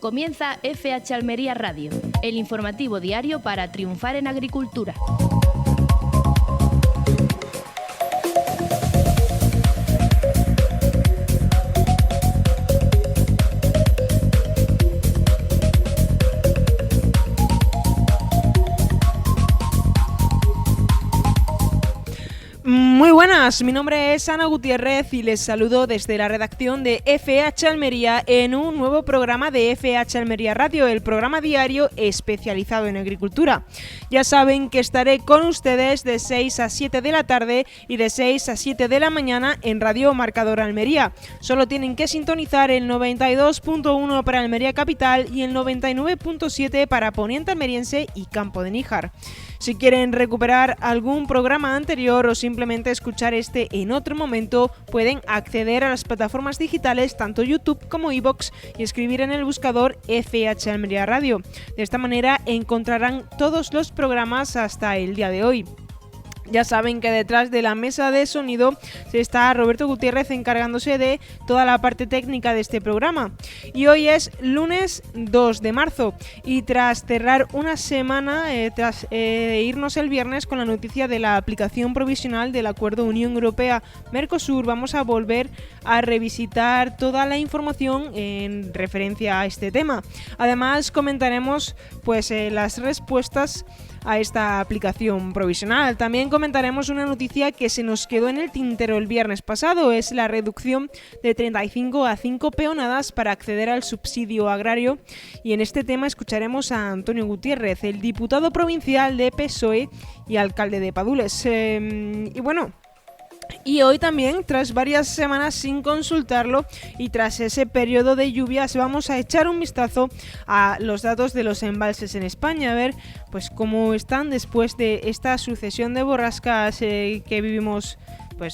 Comienza FH Almería Radio, el informativo diario para triunfar en agricultura. Muy buenas, mi nombre es Ana Gutiérrez y les saludo desde la redacción de FH Almería en un nuevo programa de FH Almería Radio, el programa diario especializado en agricultura. Ya saben que estaré con ustedes de 6 a 7 de la tarde y de 6 a 7 de la mañana en Radio Marcador Almería. Solo tienen que sintonizar el 92.1 para Almería Capital y el 99.7 para Poniente Almeriense y Campo de Níjar. Si quieren recuperar algún programa anterior o simplemente escuchar este en otro momento, pueden acceder a las plataformas digitales, tanto YouTube como iVoox, y escribir en el buscador FH Almería Radio. De esta manera encontrarán todos los programas hasta el día de hoy. Ya saben que detrás de la mesa de sonido está Roberto Gutiérrez encargándose de toda la parte técnica de este programa. Y hoy es lunes 2 de marzo y tras cerrar una semana, tras irnos el viernes con la noticia de la aplicación provisional del Acuerdo Unión Europea-Mercosur, vamos a volver a revisitar toda la información en referencia a este tema. Además comentaremos las respuestas a esta aplicación provisional. También comentaremos una noticia que se nos quedó en el tintero el viernes pasado, es la reducción de 35 a 5 peonadas para acceder al subsidio agrario, y en este tema escucharemos a Antonio Gutiérrez, el diputado provincial de PSOE y alcalde de Padules. Y hoy también, tras varias semanas sin consultarlo y tras ese periodo de lluvias, vamos a echar un vistazo a los datos de los embalses en España, a ver cómo están después de esta sucesión de borrascas que vivimos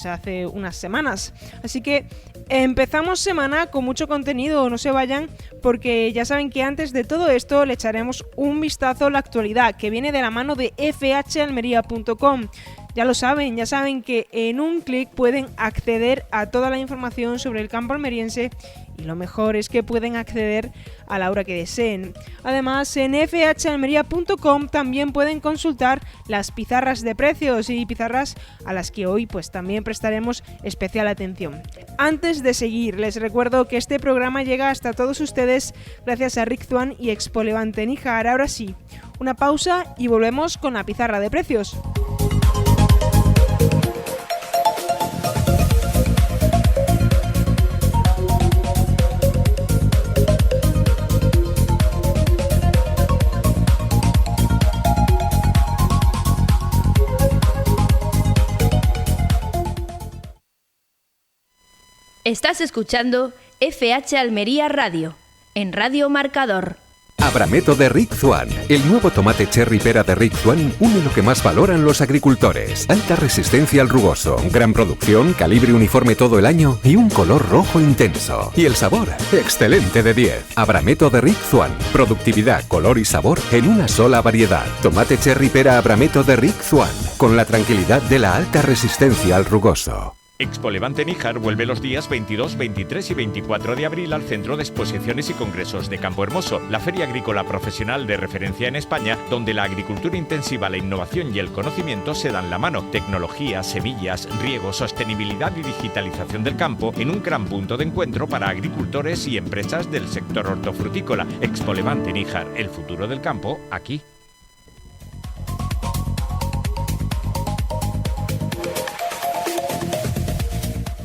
hace unas semanas. Así que empezamos semana con mucho contenido, no se vayan, porque ya saben que antes de todo esto le echaremos un vistazo a la actualidad que viene de la mano de fhalmería.com. Ya saben que en un clic pueden acceder a toda la información sobre el campo almeriense, y lo mejor es que pueden acceder a la hora que deseen. Además, en fhalmería.com también pueden consultar las pizarras de precios, y pizarras a las que hoy también prestaremos especial atención. Antes de seguir, les recuerdo que este programa llega hasta todos ustedes gracias a Rick Zuan y Expo Levante Níjar. Ahora sí, una pausa y volvemos con la pizarra de precios. Estás escuchando FH Almería Radio, en Radio Marcador. Abrameto de Rick Zuan. El nuevo tomate cherry pera de Rick Zuan une lo que más valoran los agricultores: alta resistencia al rugoso, gran producción, calibre uniforme todo el año y un color rojo intenso. Y el sabor, excelente de 10. Abrameto de Rick Zuan. Productividad, color y sabor en una sola variedad. Tomate cherry pera Abrameto de Rick Zuan, con la tranquilidad de la alta resistencia al rugoso. Expo Levante Níjar vuelve los días 22, 23 y 24 de abril al Centro de Exposiciones y Congresos de Campo Hermoso, la feria agrícola profesional de referencia en España, donde la agricultura intensiva, la innovación y el conocimiento se dan la mano. Tecnología, semillas, riego, sostenibilidad y digitalización del campo en un gran punto de encuentro para agricultores y empresas del sector hortofrutícola. Expo Levante Níjar, el futuro del campo aquí.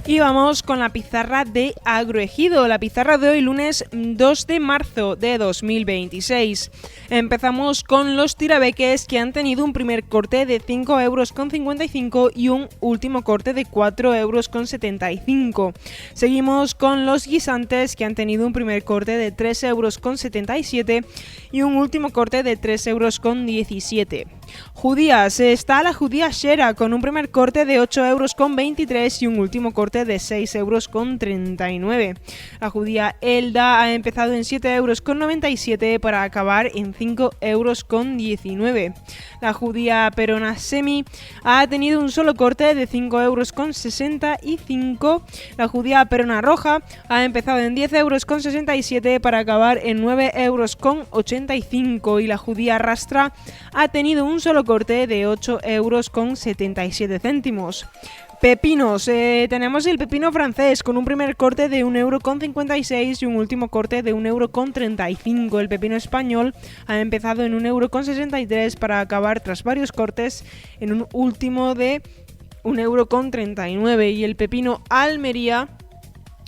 Y vamos con la pizarra de Agroejido, la pizarra de hoy lunes 2 de marzo de 2026. Empezamos con los tirabeques, que han tenido un primer corte de 5,55 € y un último corte de 4,75 €. Seguimos con los guisantes, que han tenido un primer corte de 3,77 € y un último corte de 3,17 €. Judías, está la judía Shera con un primer corte de 8,23 € y un último corte de 6,39 €. La judía Elda ha empezado en 7,97 € para acabar en 5,19 €. La judía Perona Semi ha tenido un solo corte de 5,65 €. La judía Perona Roja ha empezado en 10,67 € para acabar en 9,85 € y la judía Rastra ha tenido un solo corte de 8,77 €. Pepinos, tenemos el pepino francés con un primer corte de 1,56 € y un último corte de 1,35 €. El pepino español ha empezado en 1,63 € para acabar tras varios cortes en un último de 1,39 € y el pepino Almería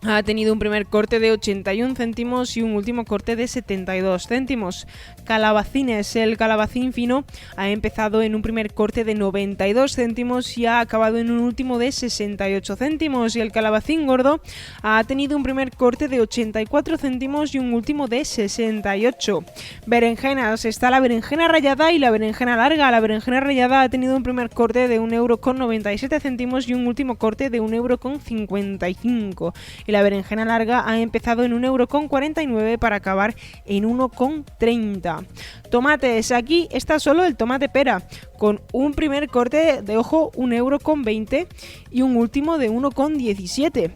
ha tenido un primer corte de 81 céntimos y un último corte de 72 céntimos. Calabacines, el calabacín fino ha empezado en un primer corte de 92 céntimos y ha acabado en un último de 68 céntimos. Y el calabacín gordo ha tenido un primer corte de 84 céntimos y un último de 68. Berenjenas, está la berenjena rallada y la berenjena larga. La berenjena rallada ha tenido un primer corte de 1,97 € y un último corte de 1,55 €. Y la berenjena larga ha empezado en 1,49 € para acabar en 1,30 €. Tomates, aquí está solo el tomate pera, con un primer corte de, ojo, 1,20 € y un último de 1,17 €.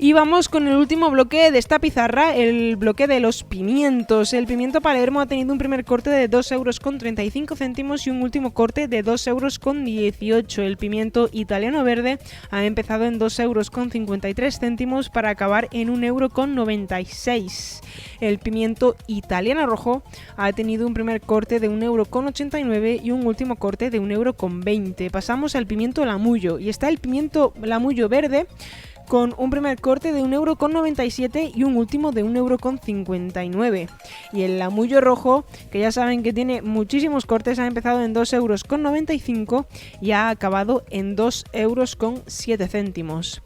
Y vamos con el último bloque de esta pizarra, el bloque de los pimientos. El pimiento Palermo ha tenido un primer corte de 2,35 € y un último corte de 2,18 €. El pimiento italiano verde ha empezado en 2,53 € para acabar en 1,96 €. El pimiento italiano rojo ha tenido un primer corte de 1,89 € y un último corte de 1,20 €. Pasamos al pimiento Lamullo y está el pimiento Lamullo verde con un primer corte de 1,97 € y un último de 1,59 €. Y el lamullo rojo, que ya saben que tiene muchísimos cortes, ha empezado en 2,95 € y ha acabado en 2,07 €.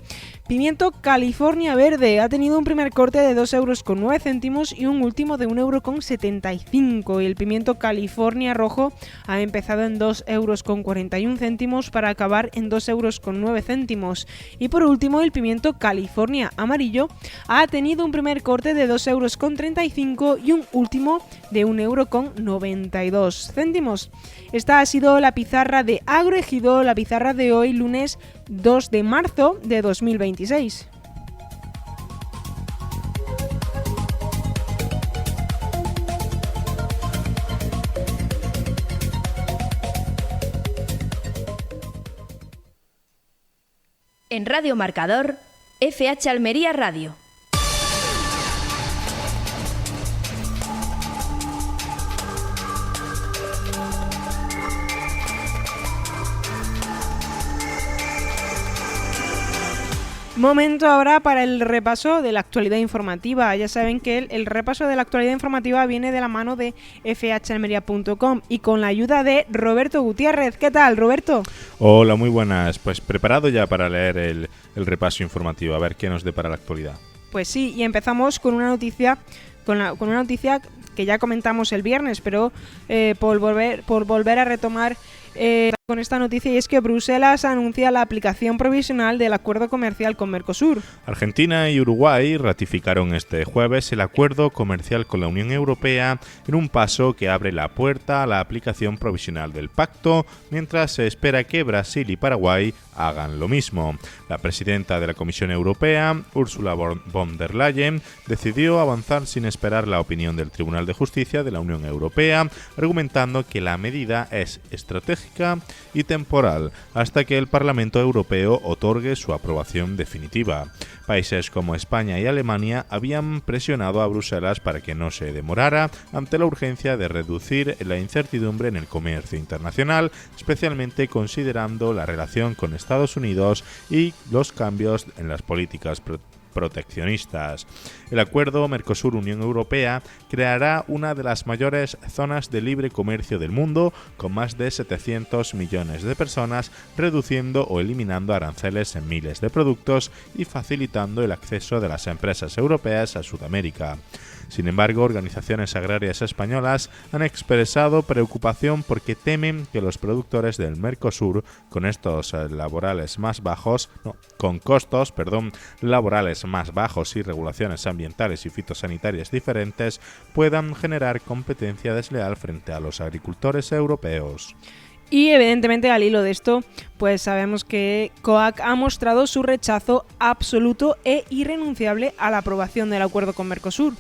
Pimiento California verde ha tenido un primer corte de 2,09 € y un último de 1,75 €. Y el pimiento California rojo ha empezado en 2,41 € para acabar en 2,09 €. Y por último, el pimiento California amarillo ha tenido un primer corte de 2,35 € y un último de 1,92 €. Esta ha sido la pizarra de Agroejido, la pizarra de hoy, lunes 2 de marzo de 2026. En Radio Marcador, FH Almería Radio. Momento ahora para el repaso de la actualidad informativa. Ya saben que el repaso de la actualidad informativa viene de la mano de fhalmería.com y con la ayuda de Roberto Gutiérrez. ¿Qué tal, Roberto? Hola, muy buenas. Pues preparado ya para leer el repaso informativo, a ver qué nos depara la actualidad. Pues sí, y empezamos con una noticia que ya comentamos el viernes, pero por volver a retomar con esta noticia, y es que Bruselas anuncia la aplicación provisional del acuerdo comercial con Mercosur. Argentina y Uruguay ratificaron este jueves el acuerdo comercial con la Unión Europea en un paso que abre la puerta a la aplicación provisional del pacto, mientras se espera que Brasil y Paraguay hagan lo mismo. La presidenta de la Comisión Europea, Ursula von der Leyen, decidió avanzar sin esperar la opinión del Tribunal de Justicia de la Unión Europea, argumentando que la medida es estratégica y temporal hasta que el Parlamento Europeo otorgue su aprobación definitiva. Países como España y Alemania habían presionado a Bruselas para que no se demorara ante la urgencia de reducir la incertidumbre en el comercio internacional, especialmente considerando la relación con Estados Unidos y los cambios en las políticas proteccionistas. El acuerdo Mercosur-Unión Europea creará una de las mayores zonas de libre comercio del mundo, con más de 700 millones de personas, reduciendo o eliminando aranceles en miles de productos y facilitando el acceso de las empresas europeas a Sudamérica. Sin embargo, organizaciones agrarias españolas han expresado preocupación porque temen que los productores del Mercosur, con costos laborales más bajos y regulaciones ambientales y fitosanitarias diferentes, puedan generar competencia desleal frente a los agricultores europeos. Y evidentemente al hilo de esto, pues sabemos que COAG ha mostrado su rechazo absoluto e irrenunciable a la aprobación del acuerdo con Mercosur.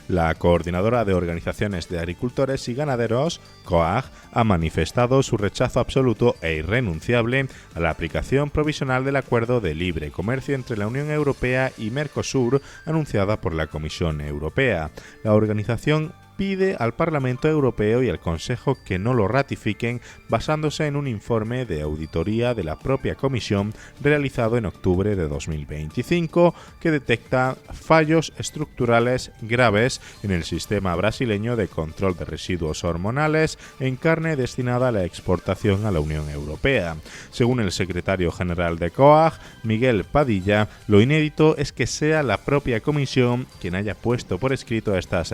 La coordinadora de organizaciones de agricultores y ganaderos, COAG, ha manifestado su rechazo absoluto e irrenunciable a la aplicación provisional del Acuerdo de Libre Comercio entre la Unión Europea y Mercosur, anunciada por la Comisión Europea. La organización pide al Parlamento Europeo y al Consejo que no lo ratifiquen, basándose en un informe de auditoría de la propia Comisión realizado en octubre de 2025 que detecta fallos estructurales graves en el sistema brasileño de control de residuos hormonales en carne destinada a la exportación a la Unión Europea. Según el secretario general de COAG, Miguel Padilla, lo inédito es que sea la propia Comisión quien haya puesto por escrito estas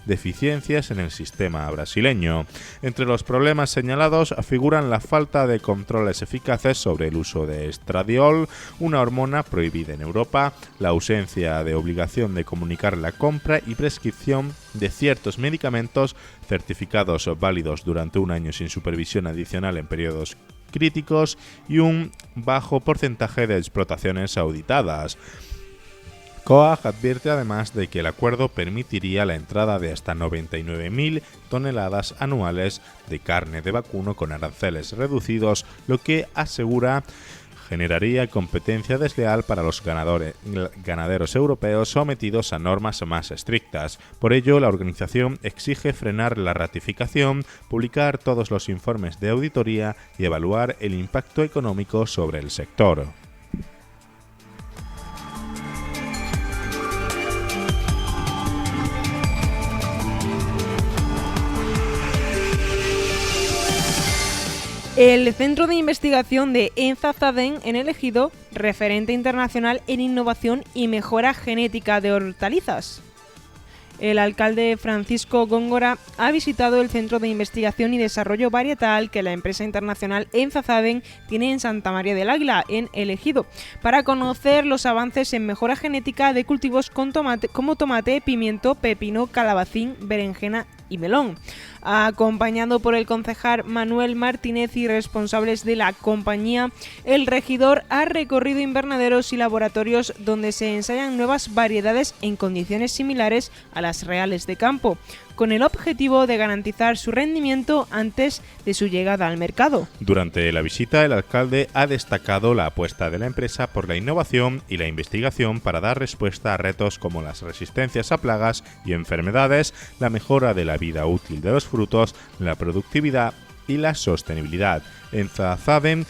deficiencias en el sistema brasileño. Entre los problemas señalados figuran la falta de controles eficaces sobre el uso de estradiol, una hormona prohibida en Europa, la ausencia de obligación de comunicar la compra y prescripción de ciertos medicamentos certificados válidos durante un año sin supervisión adicional en periodos críticos y un bajo porcentaje de explotaciones auditadas. COAG advierte además de que el acuerdo permitiría la entrada de hasta 99.000 toneladas anuales de carne de vacuno con aranceles reducidos, lo que asegura generaría competencia desleal para los ganaderos europeos sometidos a normas más estrictas. Por ello, la organización exige frenar la ratificación, publicar todos los informes de auditoría y evaluar el impacto económico sobre el sector. El Centro de Investigación de Enzazadén en el Ejido, referente internacional en innovación y mejora genética de hortalizas. El alcalde Francisco Góngora ha visitado el Centro de Investigación y Desarrollo Varietal que la empresa internacional Enzazadén tiene en Santa María del Águila, en El Ejido, para conocer los avances en mejora genética de cultivos como tomate, pimiento, pepino, calabacín, berenjena y melón. Acompañado por el concejal Manuel Martínez y responsables de la compañía, el regidor ha recorrido invernaderos y laboratorios donde se ensayan nuevas variedades en condiciones similares a las reales de campo, con el objetivo de garantizar su rendimiento antes de su llegada al mercado. Durante la visita, el alcalde ha destacado la apuesta de la empresa por la innovación y la investigación para dar respuesta a retos como las resistencias a plagas y enfermedades, la mejora de la vida útil de los frutos, la productividad y la sostenibilidad. Enzazadén,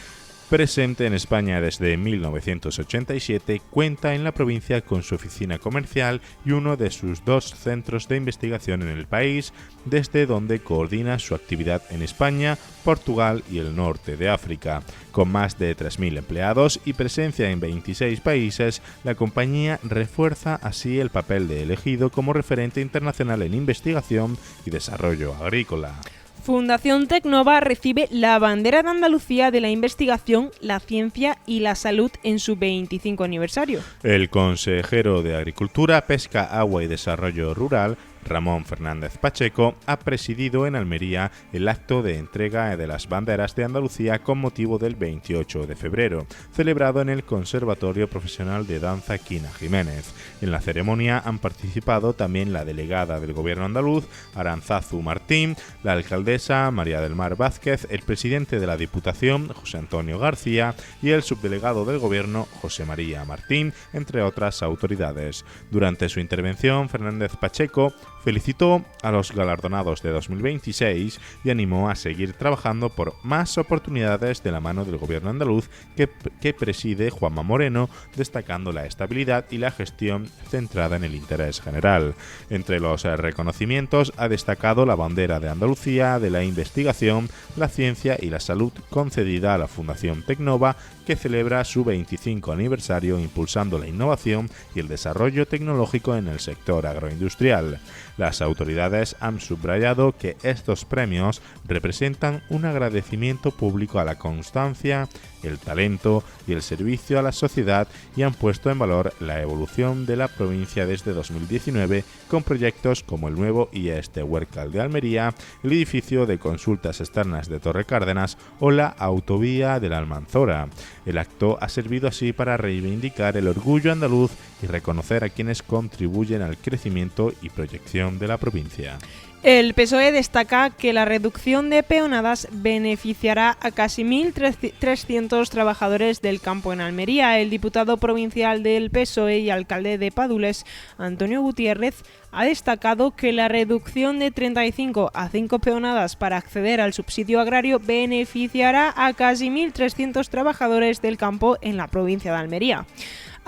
presente en España desde 1987, cuenta en la provincia con su oficina comercial y uno de sus 2 centros de investigación en el país, desde donde coordina su actividad en España, Portugal y el norte de África. Con más de 3.000 empleados y presencia en 26 países, la compañía refuerza así el papel de El Ejido como referente internacional en investigación y desarrollo agrícola. Fundación Tecnova recibe la bandera de Andalucía de la investigación, la ciencia y la salud en su 25 aniversario. El consejero de Agricultura, Pesca, Agua y Desarrollo Rural, Ramón Fernández Pacheco, ha presidido en Almería el acto de entrega de las banderas de Andalucía con motivo del 28 de febrero, celebrado en el Conservatorio Profesional de Danza Quina Jiménez. En la ceremonia han participado también la delegada del Gobierno andaluz, Arantzazu Martín, la alcaldesa María del Mar Vázquez, el presidente de la Diputación, José Antonio García, y el subdelegado del Gobierno, José María Martín, entre otras autoridades. Durante su intervención, Fernández Pacheco felicitó a los galardonados de 2026 y animó a seguir trabajando por más oportunidades de la mano del gobierno andaluz que preside Juanma Moreno, destacando la estabilidad y la gestión centrada en el interés general. Entre los reconocimientos ha destacado la bandera de Andalucía de la investigación, la ciencia y la salud concedida a la Fundación Tecnova, que celebra su 25 aniversario impulsando la innovación y el desarrollo tecnológico en el sector agroindustrial. Las autoridades han subrayado que estos premios representan un agradecimiento público a la constancia, el talento y el servicio a la sociedad y han puesto en valor la evolución de la provincia desde 2019 con proyectos como el nuevo IES de Huércal de Almería, el edificio de consultas externas de Torre Cárdenas o la autovía de la Almanzora. El acto ha servido así para reivindicar el orgullo andaluz y reconocer a quienes contribuyen al crecimiento y proyección de la provincia. El PSOE destaca que la reducción de peonadas beneficiará a casi 1.300 trabajadores del campo en Almería. El diputado provincial del PSOE y alcalde de Padules, Antonio Gutiérrez, ha destacado que la reducción de 35 a 5 peonadas para acceder al subsidio agrario beneficiará a casi 1.300 trabajadores del campo en la provincia de Almería.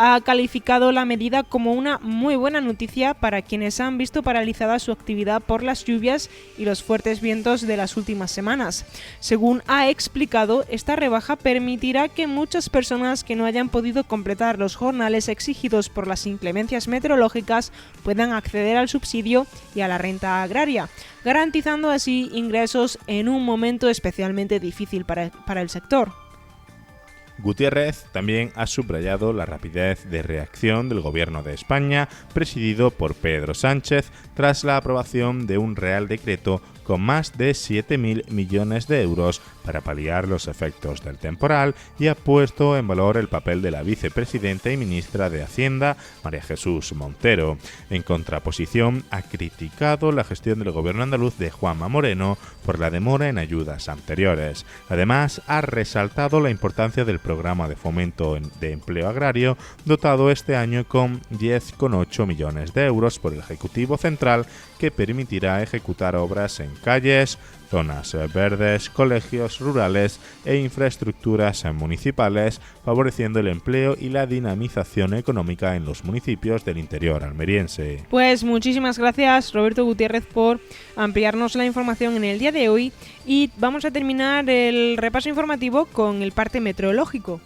Ha calificado la medida como una muy buena noticia para quienes han visto paralizada su actividad por las lluvias y los fuertes vientos de las últimas semanas. Según ha explicado, esta rebaja permitirá que muchas personas que no hayan podido completar los jornales exigidos por las inclemencias meteorológicas puedan acceder al subsidio y a la renta agraria, garantizando así ingresos en un momento especialmente difícil para el sector. Gutiérrez también ha subrayado la rapidez de reacción del Gobierno de España, presidido por Pedro Sánchez, tras la aprobación de un Real Decreto con más de 7.000 millones de euros para paliar los efectos del temporal y ha puesto en valor el papel de la vicepresidenta y ministra de Hacienda, María Jesús Montero. En contraposición, ha criticado la gestión del gobierno andaluz de Juanma Moreno por la demora en ayudas anteriores. Además, ha resaltado la importancia del programa de fomento de empleo agrario, dotado este año con 10,8 millones de euros por el Ejecutivo Central, que permitirá ejecutar obras en calles, zonas verdes, colegios rurales e infraestructuras municipales, favoreciendo el empleo y la dinamización económica en los municipios del interior almeriense. Pues muchísimas gracias, Roberto Gutiérrez, por ampliarnos la información en el día de hoy y vamos a terminar el repaso informativo con el parte meteorológico.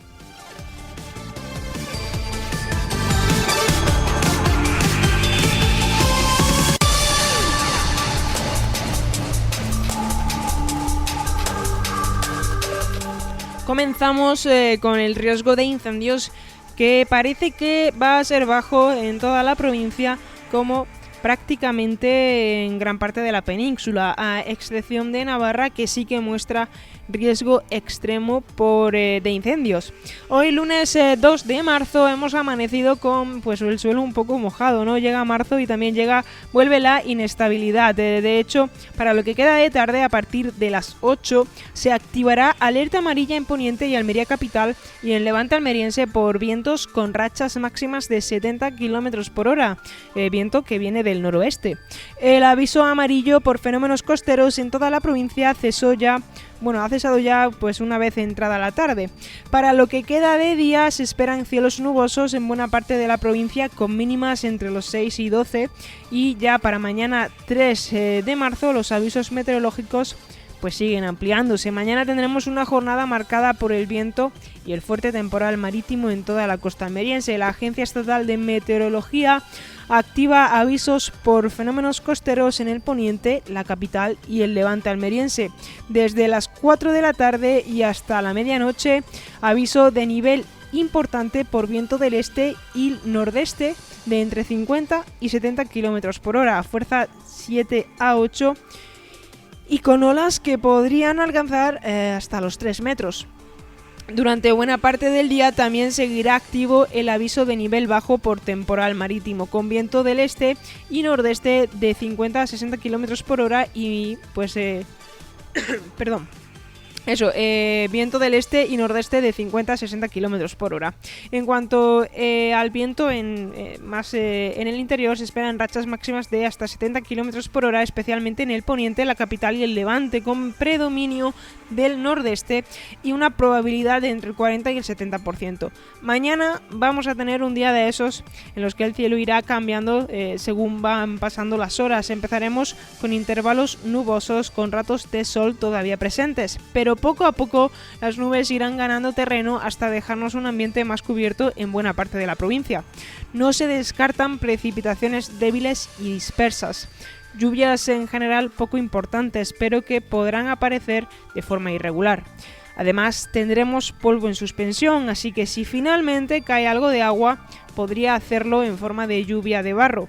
Comenzamos con el riesgo de incendios, que parece que va a ser bajo en toda la provincia, como prácticamente en gran parte de la península, a excepción de Navarra, que sí que muestra riesgo extremo de incendios. Hoy lunes 2 de marzo hemos amanecido con pues el suelo un poco mojado, ¿no? Llega marzo y también vuelve la inestabilidad. De hecho, para lo que queda de tarde, a partir de las 8 se activará alerta amarilla en Poniente y Almería capital y en Levante almeriense por vientos con rachas máximas de 70 km por hora, viento que viene del noroeste. El aviso amarillo por fenómenos costeros en toda la provincia ha cesado ya pues una vez entrada la tarde. Para lo que queda de día se esperan cielos nubosos en buena parte de la provincia con mínimas entre los 6 y 12 y ya para mañana 3 de marzo los avisos meteorológicos pues siguen ampliándose. Mañana tendremos una jornada marcada por el viento y el fuerte temporal marítimo en toda la costa almeriense. La Agencia Estatal de Meteorología activa avisos por fenómenos costeros en el Poniente, la capital y el Levante almeriense. Desde las 4 de la tarde y hasta la medianoche, aviso de nivel importante por viento del este y nordeste de entre 50 y 70 km por hora, fuerza 7 a 8 y con olas que podrían alcanzar hasta los 3 metros. Durante buena parte del día también seguirá activo el aviso de nivel bajo por temporal marítimo, con viento del este y nordeste de 50 a 60 km por hora y Eso, viento del este y nordeste de 50 a 60 km por hora. En cuanto al viento en el interior, se esperan rachas máximas de hasta 70 km por hora, especialmente en el poniente, la capital y el levante, con predominio del nordeste y una probabilidad de entre el 40 y el 70%. Mañana vamos a tener un día de esos en los que el cielo irá cambiando según van pasando las horas. Empezaremos con intervalos nubosos con ratos de sol todavía presentes, pero poco a poco las nubes irán ganando terreno hasta dejarnos un ambiente más cubierto en buena parte de la provincia. No se descartan precipitaciones débiles y dispersas. Lluvias en general poco importantes, pero que podrán aparecer de forma irregular. Además, tendremos polvo en suspensión, así que si finalmente cae algo de agua, podría hacerlo en forma de lluvia de barro.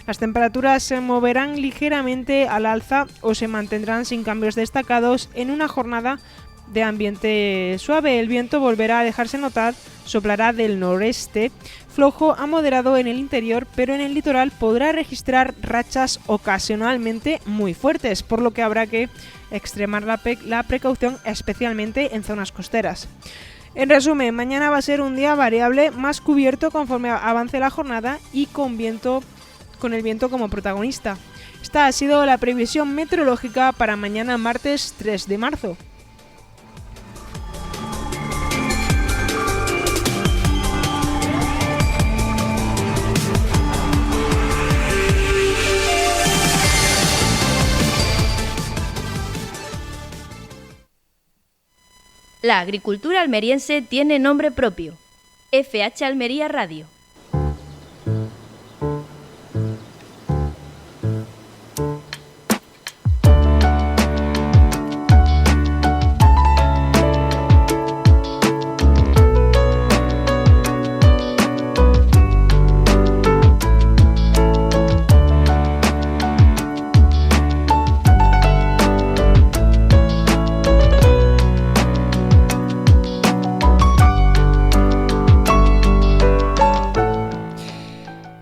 Las temperaturas se moverán ligeramente al alza o se mantendrán sin cambios destacados en una jornada de ambiente suave. El viento volverá a dejarse notar, soplará del noreste, flojo a moderado en el interior, pero en el litoral podrá registrar rachas ocasionalmente muy fuertes, por lo que habrá que extremar la precaución, especialmente en zonas costeras. En resumen, mañana va a ser un día variable, más cubierto conforme avance la jornada y con el viento como protagonista. Esta ha sido la previsión meteorológica para mañana martes 3 de marzo. La agricultura almeriense tiene nombre propio. FH Almería Radio.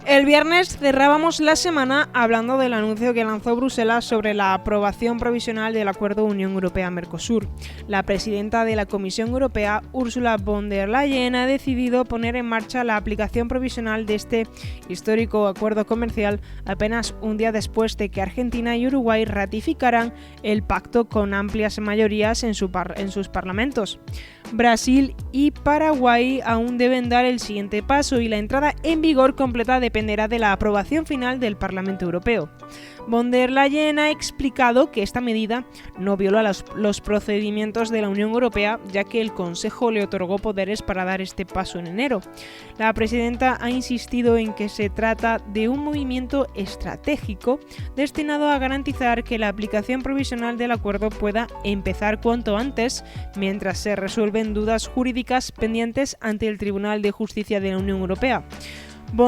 El viernes cerrábamos la semana hablando del anuncio que lanzó Bruselas sobre la aprobación provisional del Acuerdo Unión Europea-Mercosur. La presidenta de la Comisión Europea, Ursula von der Leyen, ha decidido poner en marcha la aplicación provisional de este histórico acuerdo comercial apenas un día después de que Argentina y Uruguay ratificaran el pacto con amplias mayorías en sus parlamentos. Brasil y Paraguay aún deben dar el siguiente paso y la entrada en vigor completa dependerá de la aprobación final del Parlamento Europeo. Von der Leyen ha explicado que esta medida no viola los procedimientos de la Unión Europea, ya que el Consejo le otorgó poderes para dar este paso en enero. La presidenta ha insistido en que se trata de un movimiento estratégico destinado a garantizar que la aplicación provisional del acuerdo pueda empezar cuanto antes, mientras se resuelven dudas jurídicas pendientes ante el Tribunal de Justicia de la Unión Europea. Según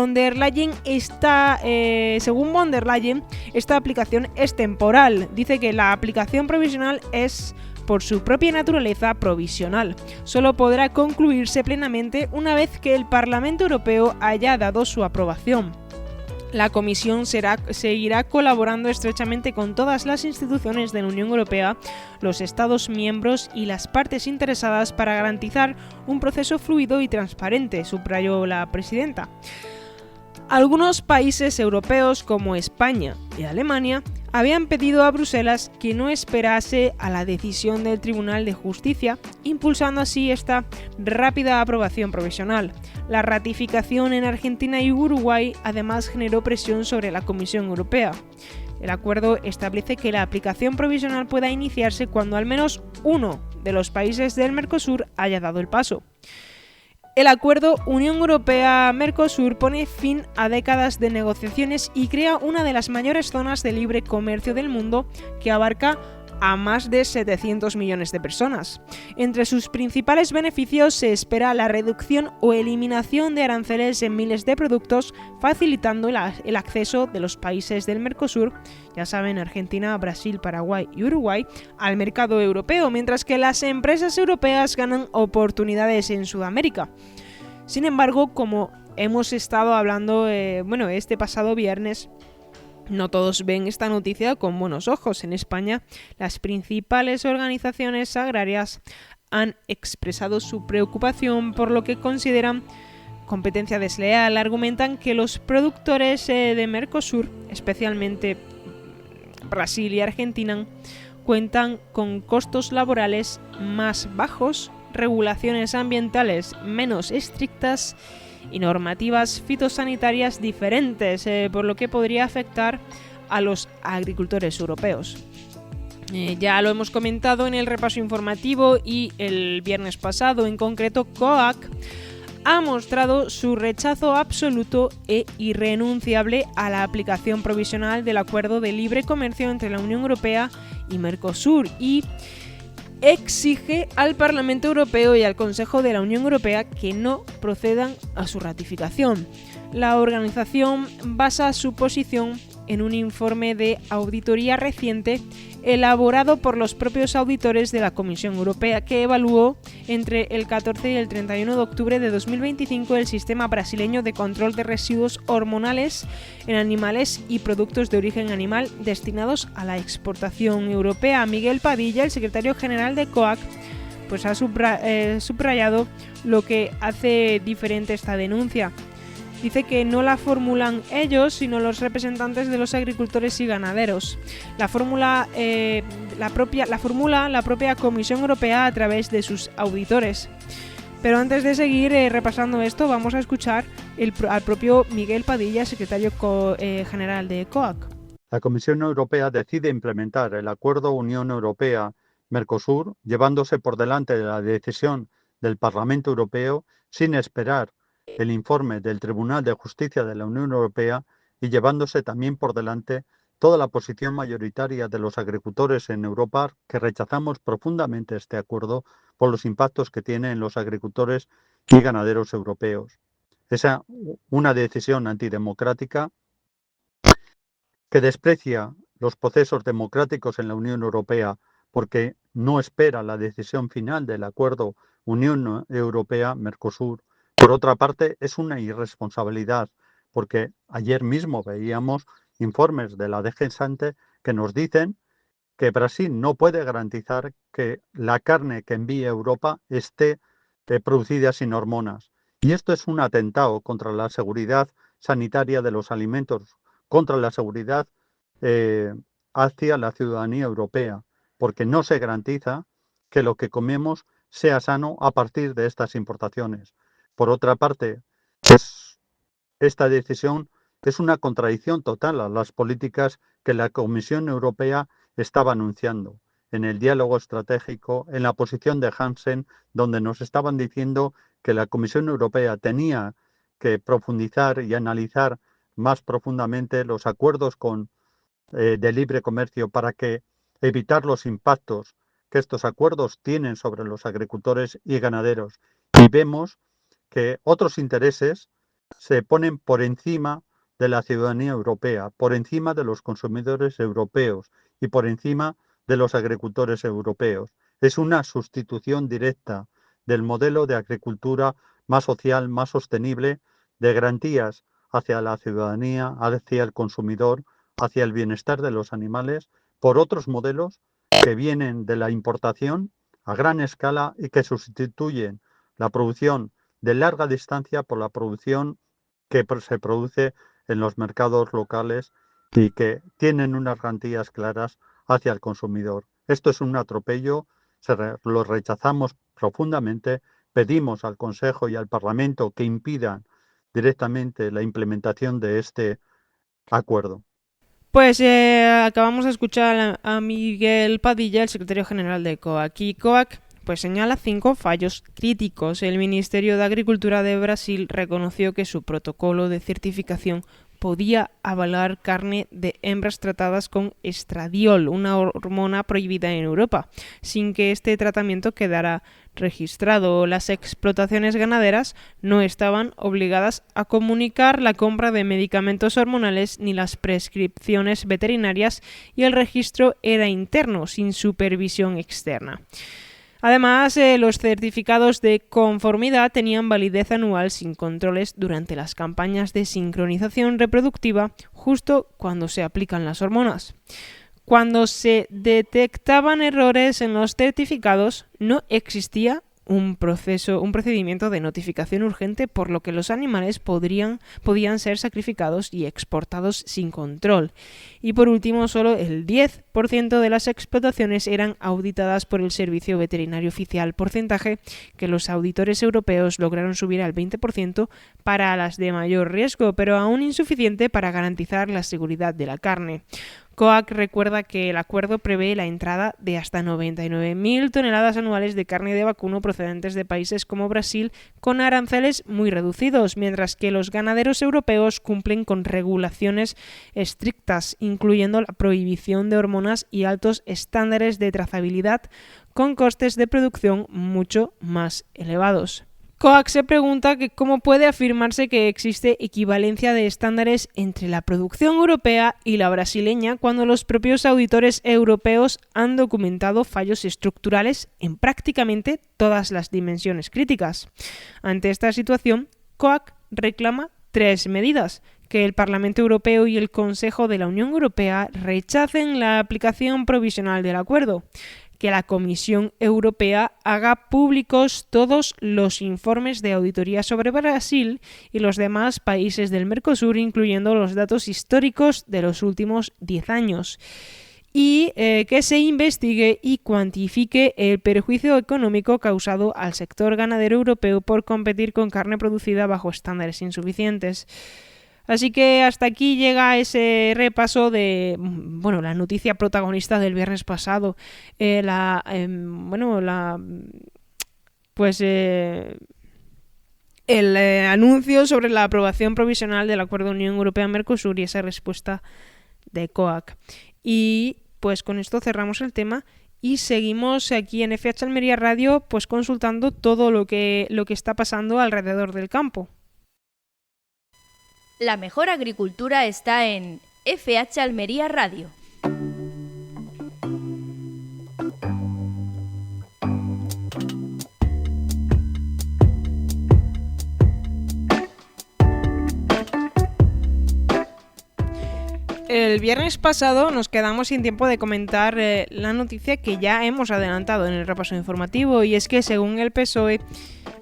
von der Leyen, esta aplicación es temporal. Dice que la aplicación provisional es, por su propia naturaleza, provisional. Solo podrá concluirse plenamente una vez que el Parlamento Europeo haya dado su aprobación. La Comisión seguirá colaborando estrechamente con todas las instituciones de la Unión Europea, los Estados miembros y las partes interesadas para garantizar un proceso fluido y transparente, subrayó la presidenta. Algunos países europeos, como España y Alemania, habían pedido a Bruselas que no esperase a la decisión del Tribunal de Justicia, impulsando así esta rápida aprobación provisional. La ratificación en Argentina y Uruguay además generó presión sobre la Comisión Europea. El acuerdo establece que la aplicación provisional pueda iniciarse cuando al menos uno de los países del Mercosur haya dado el paso. El acuerdo Unión Europea-Mercosur pone fin a décadas de negociaciones y crea una de las mayores zonas de libre comercio del mundo, que abarca a más de 700 millones de personas. Entre sus principales beneficios se espera la reducción o eliminación de aranceles en miles de productos, facilitando el acceso de los países del Mercosur, ya saben, Argentina, Brasil, Paraguay y Uruguay, al mercado europeo, mientras que las empresas europeas ganan oportunidades en Sudamérica. Sin embargo, como hemos estado hablando este pasado viernes, No todos ven esta noticia con buenos ojos. En España, las principales organizaciones agrarias han expresado su preocupación por lo que consideran competencia desleal. Argumentan que los productores de Mercosur, especialmente Brasil y Argentina, cuentan con costos laborales más bajos, regulaciones ambientales menos estrictas y normativas fitosanitarias diferentes, por lo que podría afectar a los agricultores europeos. Ya lo hemos comentado en el repaso informativo y el viernes pasado, en concreto, COAC ha mostrado su rechazo absoluto e irrenunciable a la aplicación provisional del Acuerdo de Libre Comercio entre la Unión Europea y Mercosur y exige al Parlamento Europeo y al Consejo de la Unión Europea que no procedan a su ratificación. La organización basa su posición en un informe de auditoría reciente elaborado por los propios auditores de la Comisión Europea, que evaluó entre el 14 y el 31 de octubre de 2025 el sistema brasileño de control de residuos hormonales en animales y productos de origen animal destinados a la exportación europea. Miguel Padilla, el secretario general de COAC, pues ha subrayado lo que hace diferente esta denuncia. Dice que no la formulan ellos, sino los representantes de los agricultores y ganaderos. La formula la propia Comisión Europea a través de sus auditores. Pero antes de seguir repasando esto, vamos a escuchar al propio Miguel Padilla, secretario general de COAC. La Comisión Europea decide implementar el Acuerdo Unión Europea-Mercosur, llevándose por delante de la decisión del Parlamento Europeo sin esperar el informe del Tribunal de Justicia de la Unión Europea y llevándose también por delante toda la posición mayoritaria de los agricultores en Europa, que rechazamos profundamente este acuerdo por los impactos que tiene en los agricultores y ganaderos europeos. Es una decisión antidemocrática que desprecia los procesos democráticos en la Unión Europea porque no espera la decisión final del acuerdo Unión Europea-Mercosur. Por otra parte, es una irresponsabilidad, porque ayer mismo veíamos informes de la DG Sante que nos dicen que Brasil no puede garantizar que la carne que envía a Europa esté producida sin hormonas. Y esto es un atentado contra la seguridad sanitaria de los alimentos, contra la seguridad hacia la ciudadanía europea, porque no se garantiza que lo que comemos sea sano a partir de estas importaciones. Por otra parte, esta decisión es una contradicción total a las políticas que la Comisión Europea estaba anunciando en el diálogo estratégico, en la posición de Hansen, donde nos estaban diciendo que la Comisión Europea tenía que profundizar y analizar más profundamente los acuerdos de libre comercio para evitar los impactos que estos acuerdos tienen sobre los agricultores y ganaderos. Y vemos que otros intereses se ponen por encima de la ciudadanía europea, por encima de los consumidores europeos y por encima de los agricultores europeos. Es una sustitución directa del modelo de agricultura más social, más sostenible, de garantías hacia la ciudadanía, hacia el consumidor, hacia el bienestar de los animales, por otros modelos que vienen de la importación a gran escala y que sustituyen la producción de larga distancia por la producción que se produce en los mercados locales y que tienen unas garantías claras hacia el consumidor. Esto es un atropello, lo rechazamos profundamente, pedimos al Consejo y al Parlamento que impidan directamente la implementación de este acuerdo. Pues acabamos de escuchar a Miguel Padilla, el secretario general de COAC. Y COAC pues señala 5 fallos críticos. El Ministerio de Agricultura de Brasil reconoció que su protocolo de certificación podía avalar carne de hembras tratadas con estradiol, una hormona prohibida en Europa, sin que este tratamiento quedara registrado. Las explotaciones ganaderas no estaban obligadas a comunicar la compra de medicamentos hormonales ni las prescripciones veterinarias y el registro era interno, sin supervisión externa. Además, los certificados de conformidad tenían validez anual sin controles durante las campañas de sincronización reproductiva, justo cuando se aplican las hormonas. Cuando se detectaban errores en los certificados, no existía un procedimiento de notificación urgente, por lo que los animales podían ser sacrificados y exportados sin control. Y por último, solo el 10% de las explotaciones eran auditadas por el Servicio Veterinario Oficial, porcentaje que los auditores europeos lograron subir al 20% para las de mayor riesgo, pero aún insuficiente para garantizar la seguridad de la carne. COAC recuerda que el acuerdo prevé la entrada de hasta 99.000 toneladas anuales de carne de vacuno procedentes de países como Brasil con aranceles muy reducidos, mientras que los ganaderos europeos cumplen con regulaciones estrictas, incluyendo la prohibición de hormonas y altos estándares de trazabilidad con costes de producción mucho más elevados. COAC se pregunta que cómo puede afirmarse que existe equivalencia de estándares entre la producción europea y la brasileña cuando los propios auditores europeos han documentado fallos estructurales en prácticamente todas las dimensiones críticas. Ante esta situación, COAC reclama 3 medidas: que el Parlamento Europeo y el Consejo de la Unión Europea rechacen la aplicación provisional del acuerdo, que la Comisión Europea haga públicos todos los informes de auditoría sobre Brasil y los demás países del Mercosur, incluyendo los datos históricos de los últimos 10 años, y que se investigue y cuantifique el perjuicio económico causado al sector ganadero europeo por competir con carne producida bajo estándares insuficientes. Así que hasta aquí llega ese repaso de la noticia protagonista del viernes pasado. El anuncio sobre la aprobación provisional del Acuerdo Unión Europea-Mercosur y esa respuesta de COAC. Y pues con esto cerramos el tema y seguimos aquí en FH Almería Radio pues consultando todo lo que está pasando alrededor del campo. La mejor agricultura está en FH Almería Radio. El viernes pasado nos quedamos sin tiempo de comentar la noticia que ya hemos adelantado en el repaso informativo, y es que según el PSOE,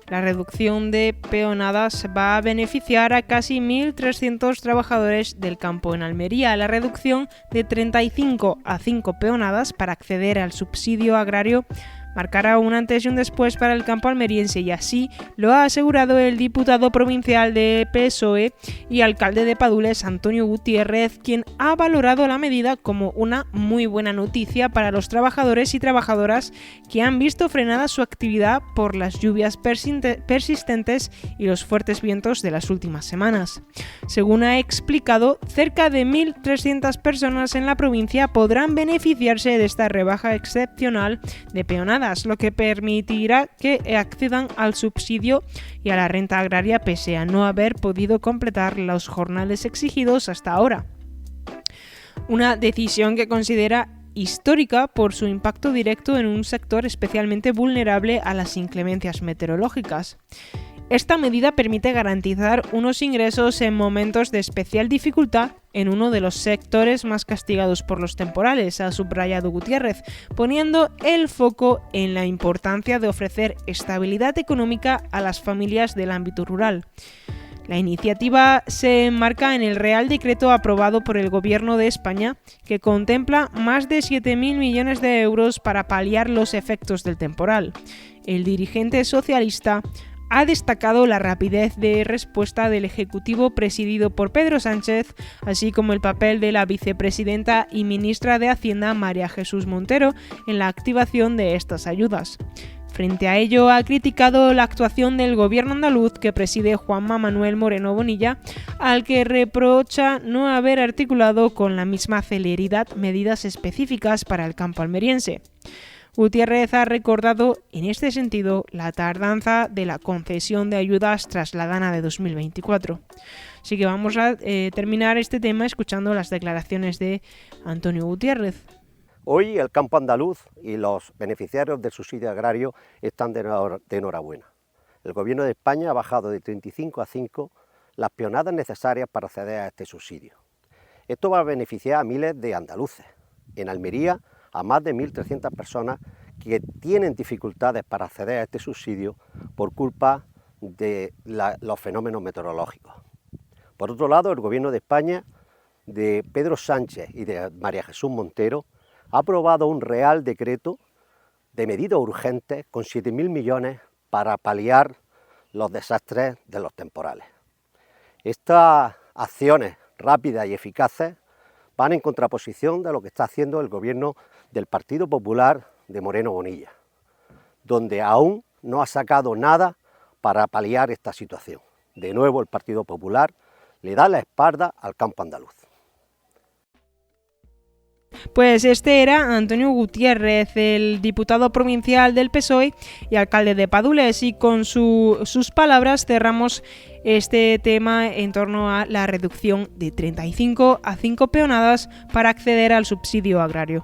la reducción de peonadas va a beneficiar a casi 1.300 trabajadores del campo en Almería. La reducción de 35 a 5 peonadas para acceder al subsidio agrario marcará un antes y un después para el campo almeriense, y así lo ha asegurado el diputado provincial de PSOE y alcalde de Padules, Antonio Gutiérrez, quien ha valorado la medida como una muy buena noticia para los trabajadores y trabajadoras que han visto frenada su actividad por las lluvias persistentes y los fuertes vientos de las últimas semanas. Según ha explicado, cerca de 1.300 personas en la provincia podrán beneficiarse de esta rebaja excepcional de peonadas, lo que permitirá que accedan al subsidio y a la renta agraria pese a no haber podido completar los jornales exigidos hasta ahora. Una decisión que considera histórica por su impacto directo en un sector especialmente vulnerable a las inclemencias meteorológicas. Esta medida permite garantizar unos ingresos en momentos de especial dificultad en uno de los sectores más castigados por los temporales, ha subrayado Gutiérrez, poniendo el foco en la importancia de ofrecer estabilidad económica a las familias del ámbito rural. La iniciativa se enmarca en el Real Decreto aprobado por el Gobierno de España, que contempla más de 7.000 millones de euros para paliar los efectos del temporal. El dirigente socialista ha destacado la rapidez de respuesta del Ejecutivo presidido por Pedro Sánchez, así como el papel de la vicepresidenta y ministra de Hacienda, María Jesús Montero, en la activación de estas ayudas. Frente a ello, ha criticado la actuación del gobierno andaluz que preside Juanma Manuel Moreno Bonilla, al que reprocha no haber articulado con la misma celeridad medidas específicas para el campo almeriense. Gutiérrez ha recordado en este sentido la tardanza de la concesión de ayudas tras la Dana de 2024. Así que vamos a terminar este tema escuchando las declaraciones de Antonio Gutiérrez. Hoy el campo andaluz y los beneficiarios del subsidio agrario están de enhorabuena. El Gobierno de España ha bajado de 35 a 5 las peonadas necesarias para acceder a este subsidio. Esto va a beneficiar a miles de andaluces. En Almería, a más de 1.300 personas que tienen dificultades para acceder a este subsidio por culpa de los fenómenos meteorológicos. Por otro lado, el Gobierno de España, de Pedro Sánchez y de María Jesús Montero, ha aprobado un Real Decreto de medidas urgentes con 7.000 millones para paliar los desastres de los temporales. Estas acciones rápidas y eficaces van en contraposición de lo que está haciendo el gobierno del Partido Popular de Moreno Bonilla, donde aún no ha sacado nada para paliar esta situación. De nuevo el Partido Popular le da la espalda al campo andaluz. Pues este era Antonio Gutiérrez, el diputado provincial del PSOE y alcalde de Padules, y con sus palabras cerramos este tema en torno a la reducción de 35 a 5 peonadas para acceder al subsidio agrario.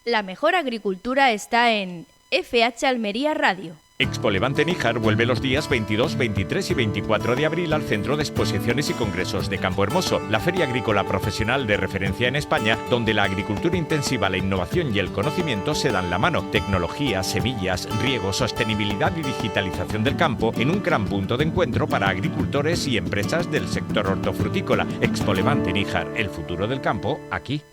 La mejor agricultura está en FH Almería Radio. Expo Levante Níjar vuelve los días 22, 23 y 24 de abril al Centro de Exposiciones y Congresos de Campo Hermoso, la feria agrícola profesional de referencia en España, donde la agricultura intensiva, la innovación y el conocimiento se dan la mano. Tecnología, semillas, riego, sostenibilidad y digitalización del campo en un gran punto de encuentro para agricultores y empresas del sector hortofrutícola. Expo Levante Níjar, el futuro del campo, aquí.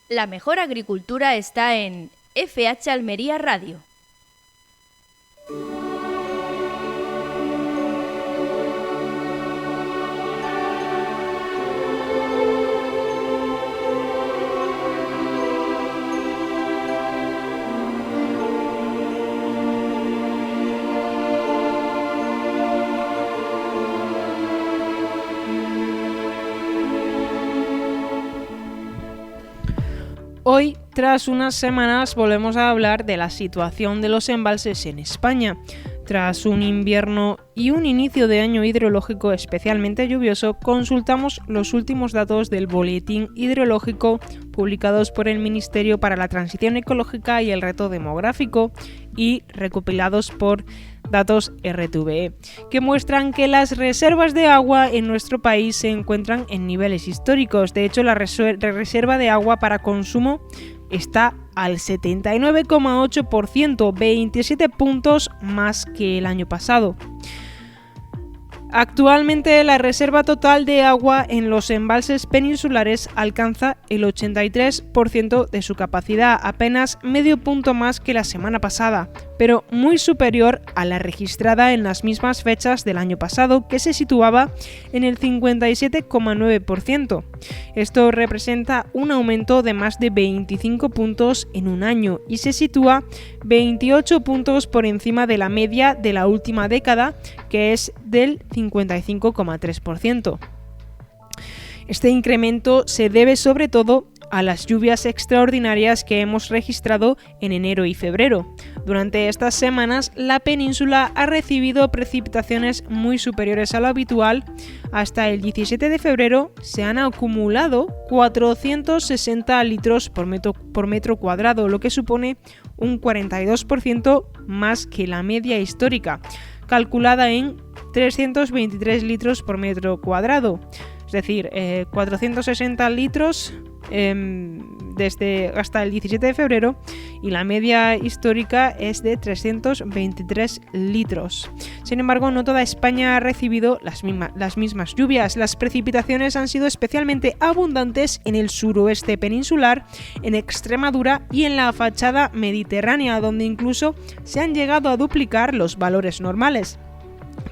La mejor agricultura está en FH Almería Radio. Hoy, tras unas semanas, volvemos a hablar de la situación de los embalses en España. Tras un invierno y un inicio de año hidrológico especialmente lluvioso, consultamos los últimos datos del Boletín Hidrológico publicados por el Ministerio para la Transición Ecológica y el Reto Demográfico y recopilados por Datos RTVE, que muestran que las reservas de agua en nuestro país se encuentran en niveles históricos. De hecho, la reserva de agua para consumo está al 79,8%, 27 puntos más que el año pasado. Actualmente la reserva total de agua en los embalses peninsulares alcanza el 83% de su capacidad, apenas medio punto más que la semana pasada, pero muy superior a la registrada en las mismas fechas del año pasado, que se situaba en el 57,9%. Esto representa un aumento de más de 25 puntos en un año y se sitúa 28 puntos por encima de la media de la última década, que es del 55,3%. Este incremento se debe sobre todo a las lluvias extraordinarias que hemos registrado en enero y febrero. Durante estas semanas, la península ha recibido precipitaciones muy superiores a lo habitual. Hasta el 17 de febrero se han acumulado 460 litros por metro cuadrado, lo que supone un 42% más que la media histórica, calculada en 323 litros por metro cuadrado. Es decir, 460 litros desde hasta el 17 de febrero y la media histórica es de 323 litros. Sin embargo, no toda España ha recibido las mismas lluvias. Las precipitaciones han sido especialmente abundantes en el suroeste peninsular, en Extremadura y en la fachada mediterránea, donde incluso se han llegado a duplicar los valores normales.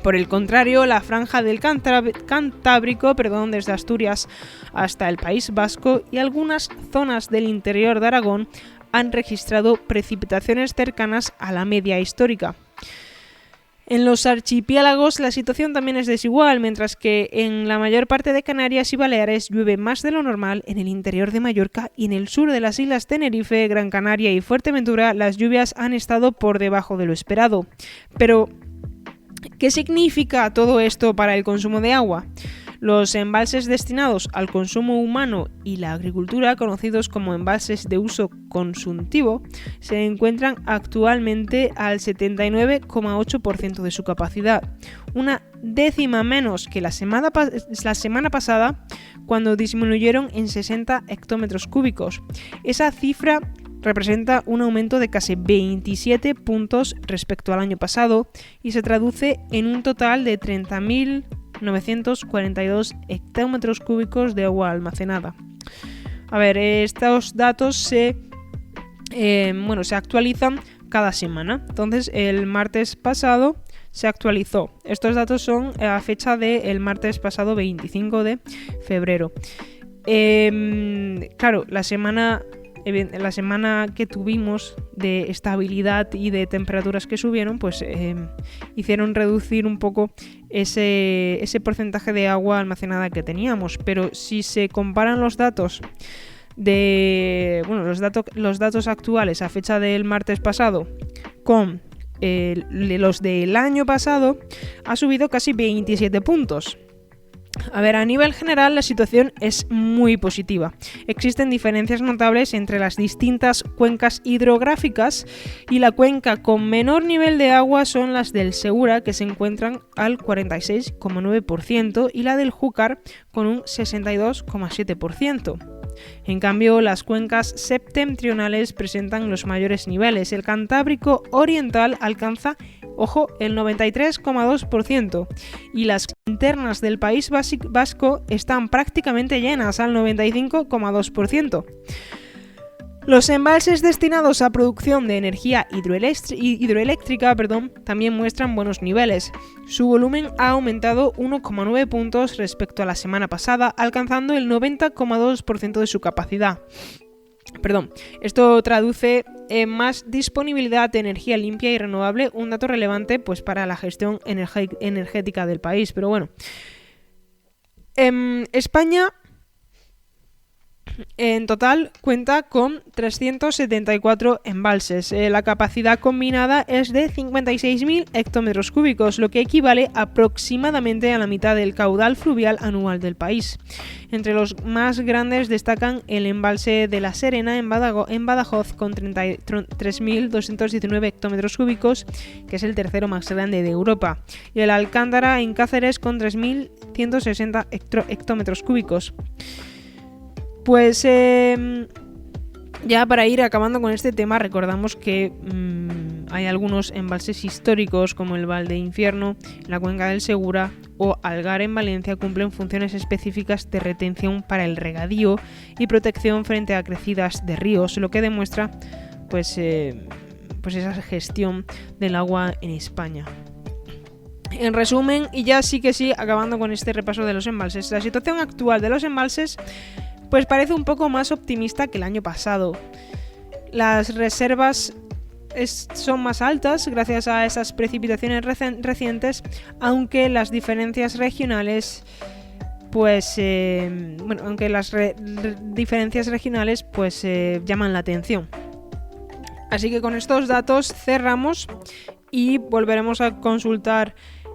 Por el contrario, la franja del Cantábrico, desde Asturias hasta el País Vasco y algunas zonas del interior de Aragón han registrado precipitaciones cercanas a la media histórica. En los archipiélagos la situación también es desigual, mientras que en la mayor parte de Canarias y Baleares llueve más de lo normal. En el interior de Mallorca y en el sur de las islas Tenerife, Gran Canaria y Fuerteventura las lluvias han estado por debajo de lo esperado. Pero, ¿qué significa todo esto para el consumo de agua? Los embalses destinados al consumo humano y la agricultura, conocidos como embalses de uso consultivo, se encuentran actualmente al 79,8% de su capacidad, una décima menos que la semana pasada, cuando disminuyeron en 60 hectómetros cúbicos. Esa cifra representa un aumento de casi 27 puntos respecto al año pasado y se traduce en un total de 30.942 hectómetros cúbicos de agua almacenada. A ver, estos datos se actualizan cada semana. Entonces, el martes pasado se actualizó. Estos datos son a fecha del martes pasado, 25 de febrero. Claro, la semana que tuvimos de estabilidad y de temperaturas que subieron, pues hicieron reducir un poco ese porcentaje de agua almacenada que teníamos. Pero si se comparan los datos los datos actuales a fecha del martes pasado con los del año pasado, ha subido casi 27 puntos. A ver, a nivel general la situación es muy positiva. Existen diferencias notables entre las distintas cuencas hidrográficas y la cuenca con menor nivel de agua son las del Segura, que se encuentran al 46,9%, y la del Júcar con un 62,7%. En cambio, las cuencas septentrionales presentan los mayores niveles. El Cantábrico Oriental alcanza, ojo, el 93,2%, y las internas del País Vasco están prácticamente llenas, al 95,2%. Los embalses destinados a producción de energía hidroeléctrica también muestran buenos niveles. Su volumen ha aumentado 1,9 puntos respecto a la semana pasada, alcanzando el 90,2% de su capacidad. Esto traduce en más disponibilidad de energía limpia y renovable, un dato relevante pues para la gestión energética del país. Pero bueno, España en total cuenta con 374 embalses. La capacidad combinada es de 56.000 hectómetros cúbicos, lo que equivale aproximadamente a la mitad del caudal fluvial anual del país. Entre los más grandes destacan el embalse de La Serena en Badajoz con 3.219 hectómetros cúbicos, que es el tercero más grande de Europa, y el Alcántara en Cáceres con 3.160 hectómetros cúbicos. Pues ya para ir acabando con este tema, recordamos que hay algunos embalses históricos como el Valdeinfierno, la Cuenca del Segura o Algar en Valencia cumplen funciones específicas de retención para el regadío y protección frente a crecidas de ríos, lo que demuestra pues esa gestión del agua en España. En resumen, y ya sí, acabando con este repaso de los embalses, la situación actual de los embalses pues parece un poco más optimista que el año pasado. Las reservas son más altas gracias a esas precipitaciones recientes, aunque las diferencias regionales llaman la atención. Así que con estos datos cerramos y volveremos a consultar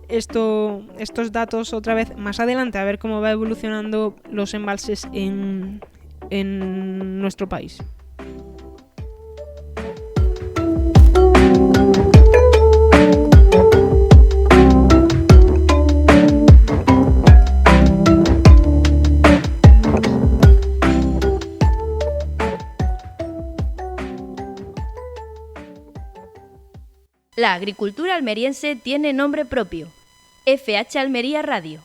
estos datos otra vez más adelante, a ver cómo va evolucionando los embalses en nuestro país. La agricultura almeriense tiene nombre propio: FH Almería Radio.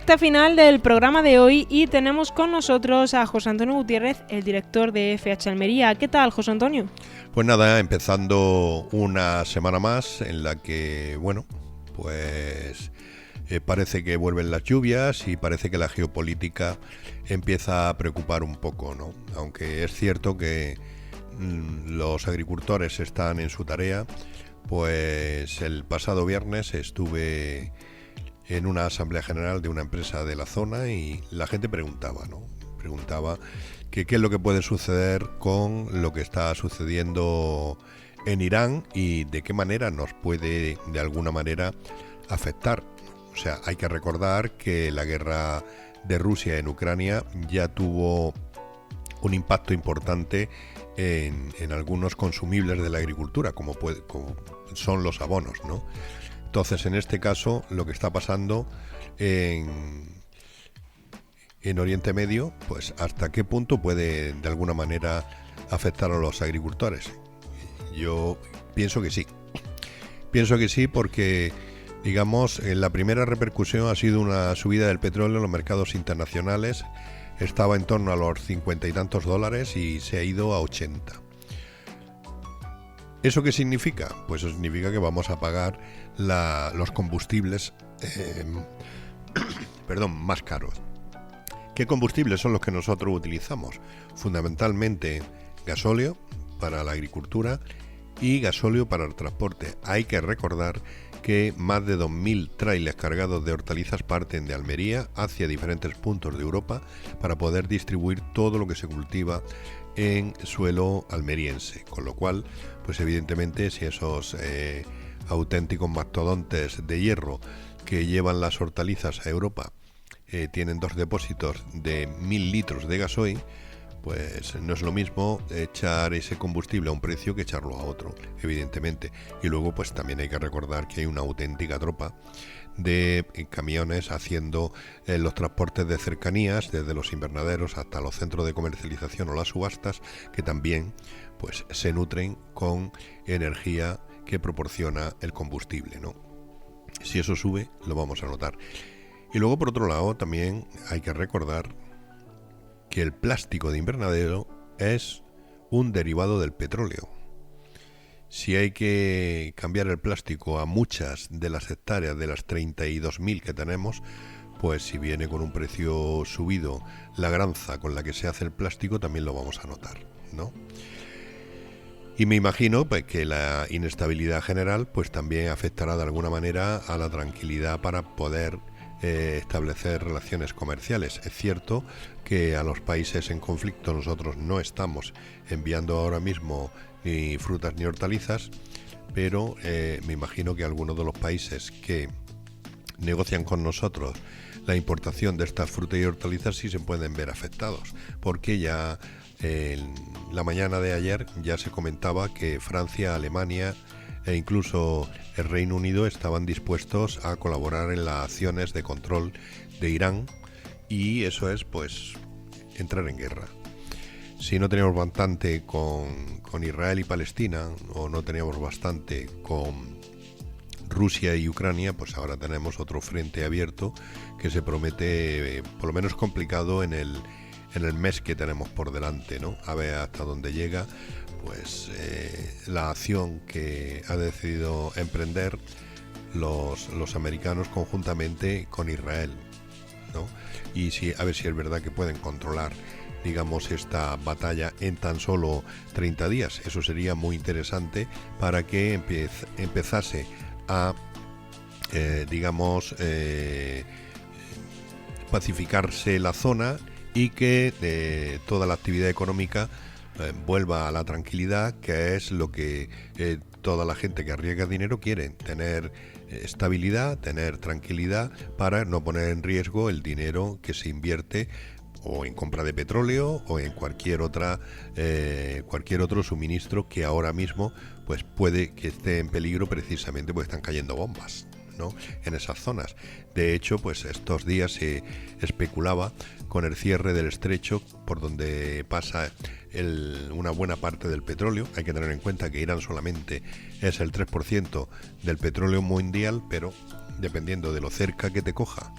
recta final del programa de hoy y tenemos con nosotros a José Antonio Gutiérrez, el director de FH Almería. ¿Qué tal, José Antonio? Pues nada, empezando una semana más en la que, bueno, pues parece que vuelven las lluvias y parece que la geopolítica empieza a preocupar un poco, ¿no? Aunque es cierto que los agricultores están en su tarea, pues el pasado viernes estuve en una asamblea general de una empresa de la zona y la gente preguntaba, ¿no? Preguntaba que qué es lo que puede suceder con lo que está sucediendo en Irán y de qué manera nos puede de alguna manera afectar. O sea, hay que recordar que la guerra de Rusia en Ucrania ya tuvo un impacto importante en algunos consumibles de la agricultura, como son los abonos, ¿no? Entonces, en este caso, lo que está pasando en Oriente Medio, pues hasta qué punto puede de alguna manera afectar a los agricultores. Yo pienso que sí. Pienso que sí porque, digamos, la primera repercusión ha sido una subida del petróleo en los mercados internacionales. Estaba en torno a los 50 y tantos dólares y se ha ido a 80. ¿Eso qué significa? Pues eso significa que vamos a pagar los combustibles más caros. ¿Qué combustibles son los que nosotros utilizamos? Fundamentalmente gasóleo para la agricultura y gasóleo para el transporte. Hay que recordar que más de 2.000 trailers cargados de hortalizas parten de Almería hacia diferentes puntos de Europa para poder distribuir todo lo que se cultiva en suelo almeriense, con lo cual, pues evidentemente si esos auténticos mastodontes de hierro que llevan las hortalizas a Europa tienen dos depósitos de 1.000 litros de gasoil, pues no es lo mismo echar ese combustible a un precio que echarlo a otro, evidentemente. Y luego pues también hay que recordar que hay una auténtica tropa de camiones haciendo los transportes de cercanías desde los invernaderos hasta los centros de comercialización o las subastas, que también pues se nutren con energía que proporciona el combustible, ¿no? Si eso sube, lo vamos a notar. Y luego, por otro lado, también hay que recordar que el plástico de invernadero es un derivado del petróleo. Si hay que cambiar el plástico a muchas de las hectáreas de las 32.000 que tenemos, pues si viene con un precio subido la granza con la que se hace el plástico, también lo vamos a notar, ¿no? Y me imagino pues, que la inestabilidad general pues también afectará de alguna manera a la tranquilidad para poder establecer relaciones comerciales. Es cierto que a los países en conflicto nosotros no estamos enviando ahora mismo ni frutas ni hortalizas, pero me imagino que algunos de los países que negocian con nosotros la importación de estas frutas y hortalizas sí se pueden ver afectados, porque ya en la mañana de ayer ya se comentaba que Francia, Alemania e incluso el Reino Unido estaban dispuestos a colaborar en las acciones de control de Irán, y eso es pues entrar en guerra. Si no teníamos bastante con Israel y Palestina, o no teníamos bastante con Rusia y Ucrania, pues ahora tenemos otro frente abierto que se promete por lo menos complicado en el mes que tenemos por delante, ¿no? A ver hasta dónde llega pues la acción que ha decidido emprender los americanos conjuntamente con Israel, ¿no? Y a ver si es verdad que pueden controlar, digamos, esta batalla en tan solo 30 días. Eso sería muy interesante para que empezase a pacificarse la zona y que toda la actividad económica vuelva a la tranquilidad, que es lo que toda la gente que arriesga dinero quiere: tener estabilidad, tener tranquilidad para no poner en riesgo el dinero que se invierte o en compra de petróleo o en cualquier otro suministro que ahora mismo pues puede que esté en peligro, precisamente porque están cayendo bombas, ¿no?, en esas zonas. De hecho, pues estos días se especulaba con el cierre del estrecho por donde pasa una buena parte del petróleo. Hay que tener en cuenta que Irán solamente es el 3% del petróleo mundial, pero dependiendo de lo cerca que te coja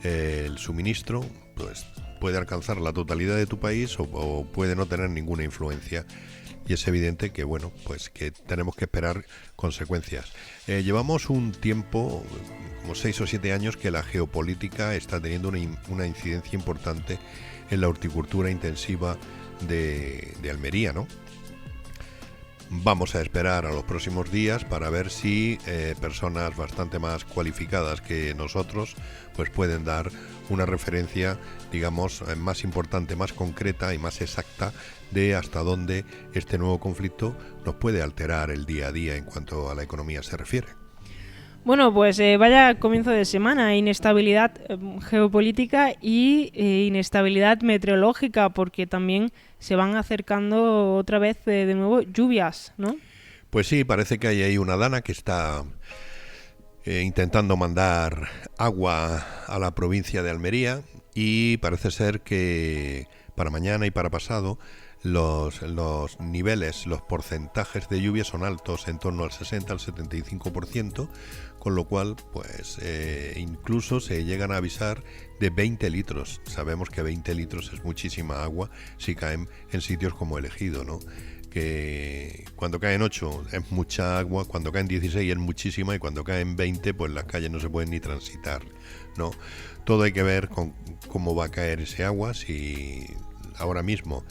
el suministro, pues puede alcanzar la totalidad de tu país o puede no tener ninguna influencia. Y es evidente que, bueno, pues que tenemos que esperar consecuencias. Llevamos un tiempo, como 6 o 7 años, que la geopolítica está teniendo una incidencia importante en la horticultura intensiva de Almería, ¿no? Vamos a esperar a los próximos días para ver si personas bastante más cualificadas que nosotros pues pueden dar una referencia, digamos, más importante, más concreta y más exacta de hasta dónde este nuevo conflicto nos puede alterar el día a día en cuanto a la economía se refiere. Bueno, pues vaya comienzo de semana, inestabilidad geopolítica y inestabilidad meteorológica, porque también se van acercando otra vez de nuevo lluvias, ¿no? Pues sí, parece que hay ahí una dana que está intentando mandar agua a la provincia de Almería y parece ser que para mañana y para pasado los niveles, los porcentajes de lluvia son altos, en torno al 60 al 75%, con lo cual pues incluso se llegan a avisar de 20 litros. Sabemos que 20 litros es muchísima agua si caen en sitios como el Ejido, ¿no? Que cuando caen 8 es mucha agua, cuando caen 16 es muchísima y cuando caen 20 pues las calles no se pueden ni transitar, ¿no? Todo hay que ver con cómo va a caer ese agua. Si ahora mismo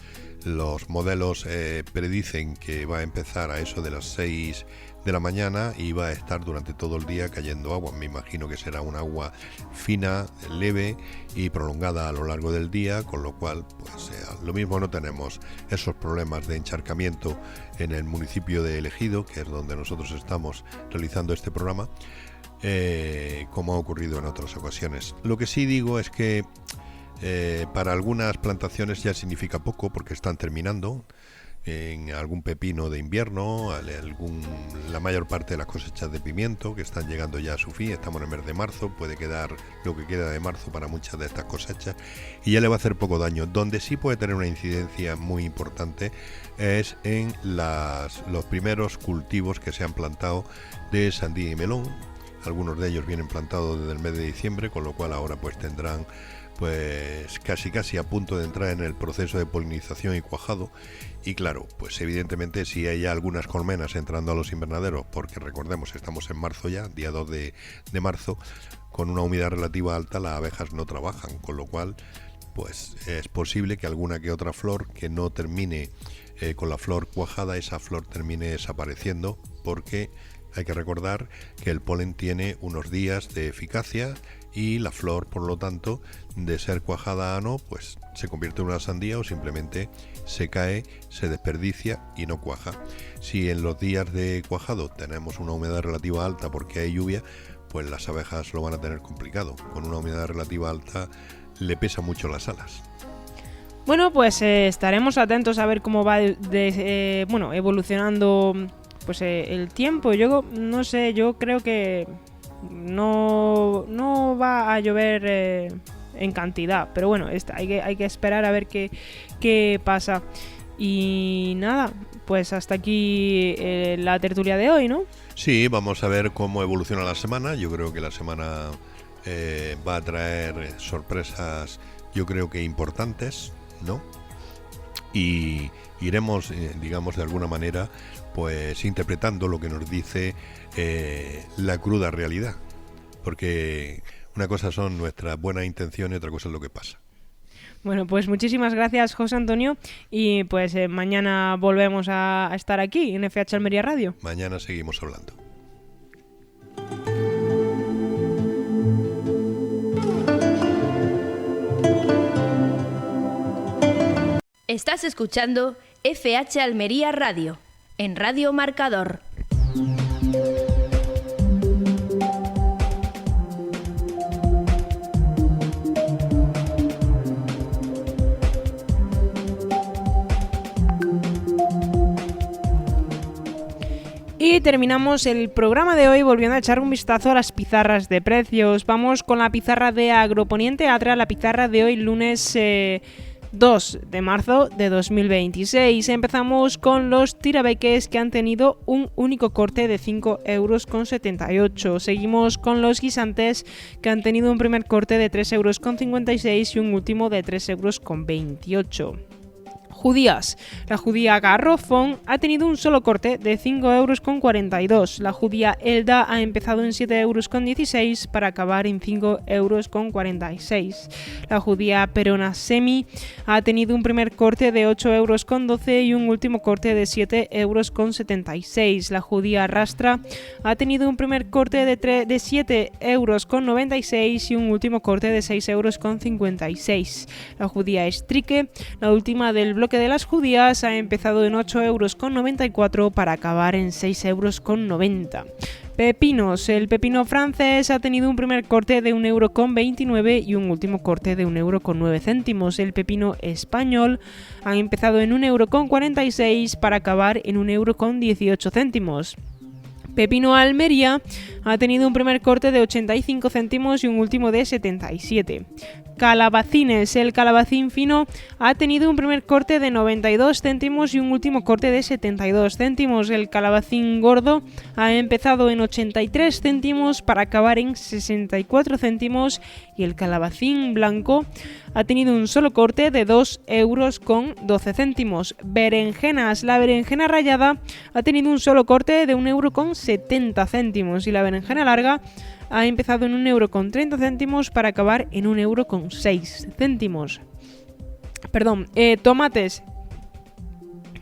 los modelos predicen que va a empezar a eso de las 6 de la mañana y va a estar durante todo el día cayendo agua. Me imagino que será un agua fina, leve y prolongada a lo largo del día, con lo cual pues lo mismo no tenemos esos problemas de encharcamiento en el municipio de El Ejido, que es donde nosotros estamos realizando este programa, como ha ocurrido en otras ocasiones. Lo que sí digo es que para algunas plantaciones ya significa poco porque están terminando. En algún pepino de invierno, la mayor parte de las cosechas de pimiento que están llegando ya a su fin. Estamos en el mes de marzo, puede quedar lo que queda de marzo para muchas de estas cosechas y ya le va a hacer poco daño. Donde sí puede tener una incidencia muy importante es en los primeros cultivos que se han plantado de sandía y melón. Algunos de ellos vienen plantados desde el mes de diciembre, con lo cual ahora pues tendrán pues casi a punto de entrar en el proceso de polinización y cuajado. Y claro, pues evidentemente si hay ya algunas colmenas entrando a los invernaderos, porque recordemos, estamos en marzo ya, día 2 de marzo, con una humedad relativa alta las abejas no trabajan, con lo cual pues es posible que alguna que otra flor que no termine con la flor cuajada, esa flor termine desapareciendo, porque hay que recordar que el polen tiene unos días de eficacia y la flor, por lo tanto, de ser cuajada a no, pues se convierte en una sandía o simplemente se cae, se desperdicia y no cuaja. Si en los días de cuajado tenemos una humedad relativa alta porque hay lluvia, pues las abejas lo van a tener complicado. Con una humedad relativa alta le pesa mucho las alas. Bueno, pues estaremos atentos a ver cómo va evolucionando pues el tiempo. Yo no sé, yo creo que no va a llover en cantidad, pero bueno, hay que esperar a ver qué pasa. Y nada, pues hasta aquí la tertulia de hoy, ¿no? Sí, vamos a ver cómo evoluciona la semana. Yo creo que la semana va a traer sorpresas, yo creo que importantes, ¿no? Y iremos, digamos, de alguna manera, pues interpretando lo que nos dice la cruda realidad, porque una cosa son nuestras buenas intenciones y otra cosa es lo que pasa. Bueno, pues muchísimas gracias, José Antonio, y pues mañana volvemos a estar aquí en FH Almería Radio. Mañana seguimos hablando. Estás escuchando FH Almería Radio, en Radio Marcador. Y terminamos el programa de hoy volviendo a echar un vistazo a las pizarras de precios. Vamos con la pizarra de Agroponiente, atrás la pizarra de hoy, lunes 2 de marzo de 2026. Empezamos con los tirabeques, que han tenido un único corte de 5,78 €. Seguimos con los guisantes, que han tenido un primer corte de 3,56 € y un último de 3,28 €. Judías. La judía Garrofón ha tenido un solo corte de 5,42 €. La judía Elda ha empezado en 7,16 € para acabar en 5,46 €. La judía Perona Semi ha tenido un primer corte de 8,12 € y un último corte de 7,76 €. La judía Rastra ha tenido un primer corte de 7,96 € y un último corte de 6,56 €. La judía Estrique, la última del bloque de las judías, ha empezado en 8,94 € para acabar en 6,90 €. Pepinos. El pepino francés ha tenido un primer corte de 1,29 € y un último corte de 1,09 €. El pepino español ha empezado en 1,46 € para acabar en 1,18 €. Pepino Almería ha tenido un primer corte de 85 céntimos y un último de 77. Calabacines. El calabacín fino ha tenido un primer corte de 92 céntimos y un último corte de 72 céntimos. El calabacín gordo ha empezado en 83 céntimos para acabar en 64 céntimos y el calabacín blanco ha tenido un solo corte de 2,12 €. Berenjenas. La berenjena rallada ha tenido un solo corte de 1,70 € y la berenjena larga ha empezado en 1,30 € para acabar en 1,06 €. Tomates.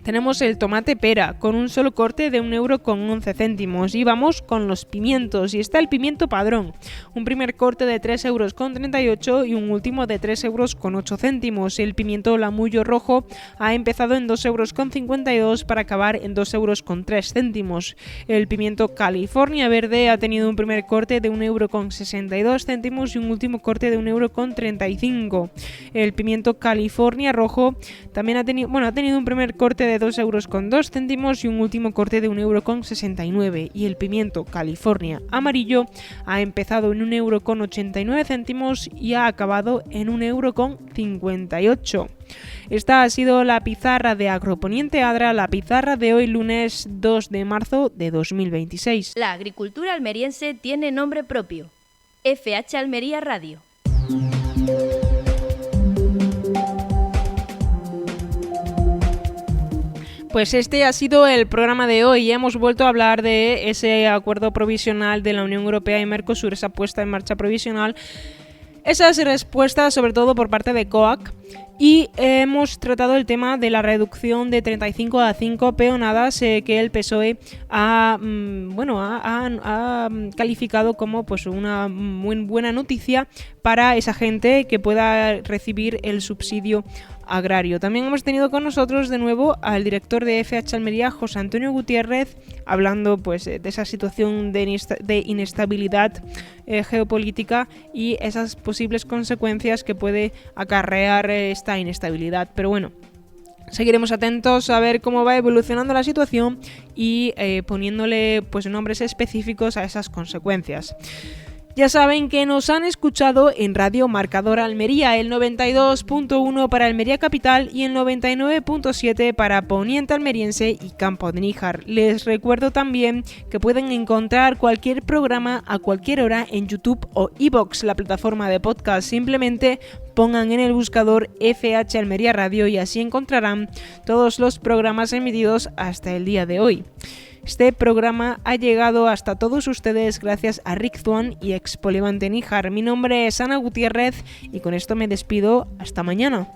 Tenemos el tomate pera con un solo corte de 1,11 € y vamos con los pimientos. Y está el pimiento padrón, un primer corte de 3,38 € y un último de 3,08 €. El pimiento lamullo rojo ha empezado en 2,52 € para acabar en 2,03 €. El pimiento California verde ha tenido un primer corte de 1,62 € y un último corte de 1,35 €. El pimiento California rojo también ha tenido un primer corte de 2,02 € y un último corte de 1,69 €. Y el pimiento California amarillo ha empezado en 1,89 € y ha acabado en 1,58 €. Esta ha sido la pizarra de Agroponiente Adra, la pizarra de hoy lunes 2 de marzo de 2026. La agricultura almeriense tiene nombre propio. FH Almería Radio. Pues este ha sido el programa de hoy. Hemos vuelto a hablar de ese acuerdo provisional de la Unión Europea y Mercosur, esa puesta en marcha provisional, esas respuestas sobre todo por parte de COAC, y hemos tratado el tema de la reducción de 35 a 5 peonadas que el PSOE ha calificado como pues una muy buena noticia para esa gente que pueda recibir el subsidio agrario. También hemos tenido con nosotros de nuevo al director de FH Almería, José Antonio Gutiérrez, hablando pues de esa situación de inestabilidad geopolítica y esas posibles consecuencias que puede acarrear esta inestabilidad. Pero bueno, seguiremos atentos a ver cómo va evolucionando la situación y poniéndole pues nombres específicos a esas consecuencias. Ya saben que nos han escuchado en Radio Marcador Almería, el 92.1 para Almería Capital y el 99.7 para Poniente Almeriense y Campo de Níjar. Les recuerdo también que pueden encontrar cualquier programa a cualquier hora en YouTube o iVoox, la plataforma de podcast. Simplemente pongan en el buscador FH Almería Radio y así encontrarán todos los programas emitidos hasta el día de hoy. Este programa ha llegado hasta todos ustedes gracias a Rick Zuan y Expolivante Níjar. Mi nombre es Ana Gutiérrez y con esto me despido. Hasta mañana.